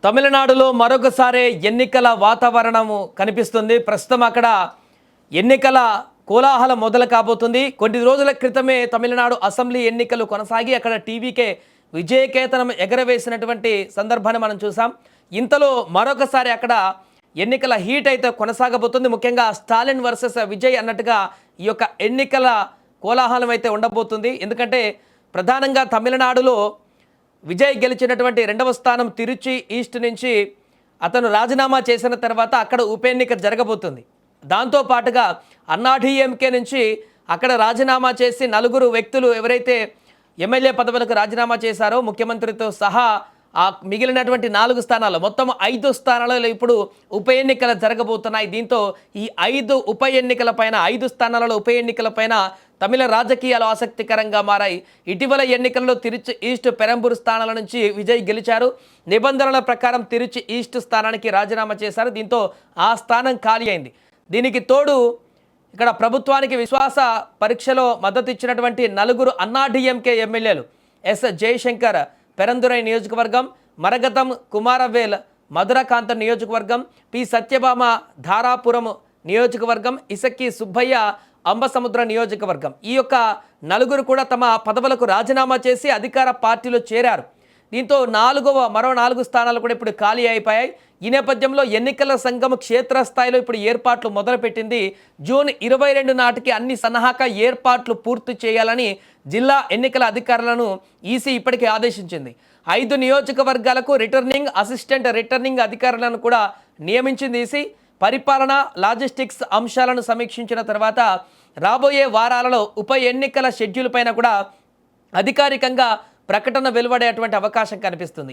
తమిళనాడులో మరొకసారి ఎన్నికల వాతావరణము కనిపిస్తుంది. ప్రస్తుతం అక్కడ ఎన్నికల కోలాహలం మొదలు కాబోతుంది. కొన్ని రోజుల క్రితమే తమిళనాడు అసెంబ్లీ ఎన్నికలు కొనసాగి అక్కడ టీవీకే విజయకేతనం ఎగరవేసినటువంటి సందర్భాన్ని మనం చూసాం. ఇంతలో మరొకసారి అక్కడ ఎన్నికల హీట్ అయితే కొనసాగబోతుంది. ముఖ్యంగా స్టాలిన్ వర్సెస్ విజయ్ అన్నట్టుగా ఈ యొక్క ఎన్నికల కోలాహలం అయితే ఉండబోతుంది. ఎందుకంటే ప్రధానంగా తమిళనాడులో విజయ్ గెలిచినటువంటి రెండవ స్థానం తిరుచి ఈస్ట్ నుంచి అతను రాజీనామా చేసిన తర్వాత అక్కడ ఉప ఎన్నిక జరగబోతుంది. దాంతోపాటుగా అన్నాడీఎంకే నుంచి అక్కడ రాజీనామా చేసి నలుగురు వ్యక్తులు ఎవరైతే ఎమ్మెల్యే పదవులకు రాజీనామా చేశారో ముఖ్యమంత్రితో సహా ఆ మిగిలినటువంటి 4 స్థానాలు మొత్తం 5 స్థానాలలో ఇప్పుడు ఉప ఎన్నికలు జరగబోతున్నాయి. దీంతో ఈ 5 ఉప ఎన్నికలపైన 5 స్థానాలలో ఉప ఎన్నికలపైన తమిళ రాజకీయాలు ఆసక్తికరంగా మారాయి. ఇటీవల ఎన్నికల్లో తిరుచి ఈస్ట్ పెరంబూర్ స్థానాల నుంచి విజయ్ గెలిచారు. నిబంధనల ప్రకారం తిరుచి ఈస్ట్ స్థానానికి రాజీనామా చేశారు. దీంతో ఆ స్థానం ఖాళీ అయింది. దీనికి తోడు ఇక్కడ ప్రభుత్వానికి విశ్వాస పరీక్షలో మద్దతు ఇచ్చినటువంటి 4 అన్నాడీఎంకే ఎమ్మెల్యేలు ఎస్ జయశంకర్ పెరందురై నియోజకవర్గం, మరగతం కుమారవేల్ మధురకాంత నియోజకవర్గం, పి సత్యభామ ధారాపురం నియోజకవర్గం, ఇసక్కి సుబ్బయ్య అంబసముద్ర నియోజకవర్గం. ఈ యొక్క 4 కూడా తమ పదవులకు రాజీనామా చేసి అధికార పార్టీలో చేరారు. దీంతో మరో 4 స్థానాలు కూడా ఇప్పుడు ఖాళీ అయిపోయాయి. ఈ నేపథ్యంలో ఎన్నికల సంఘం క్షేత్రస్థాయిలో ఇప్పుడు ఏర్పాట్లు మొదలుపెట్టింది. జూన్ 22 నాటికి అన్ని సన్నాహక ఏర్పాట్లు పూర్తి చేయాలని జిల్లా ఎన్నికల అధికారులను ఈసీ ఇప్పటికే ఆదేశించింది. 5 నియోజకవర్గాలకు రిటర్నింగ్ అసిస్టెంట్ రిటర్నింగ్ అధికారులను కూడా నియమించింది ఈసీ. పరిపాలన లాజిస్టిక్స్ అంశాలను సమీక్షించిన తర్వాత రాబోయే వారాలలో ఉప ఎన్నికల షెడ్యూల్ పైన కూడా అధికారికంగా ప్రకటన వెలువడేటువంటి అవకాశం కనిపిస్తుంది.